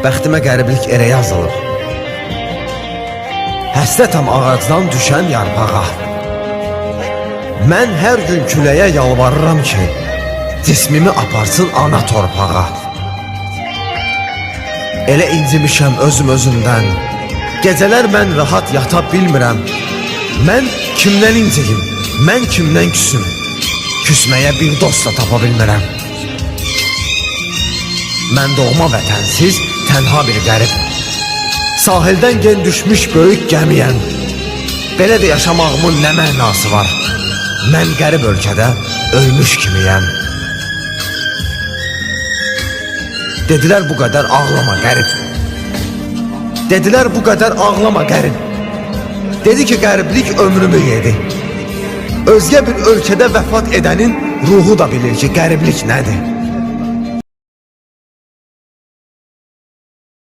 Bəxtimə qəriblik elə yazılıb. Həsrətəm ağacdan düşən yarpağa. Mən hər gün küləyə yalvarıram ki, cismimi aparsın ana torpağa. Elə incimişəm özümdən, gecələr mən rahat yata bilmirəm. Mən kimdən inciyim, mən kimdən küsüm, küsməyə bir dost da tapa bilmirəm. Mən doğma vətənsiz, tənha bir qərib, sahildən gen düşmüş böyük gəmiyəm. Belə də yaşamağımın nə mənası var? Mən qərib ölkədə ölmüş kimiyəm. Dedilər bu qədər ağlama qərib, dedilər bu qədər ağlama qərib. Dedi ki qəriblik ömrümü yedi. Özgə bir ölkədə vəfat edənin ruhu da bilir ki qəriblik nədir.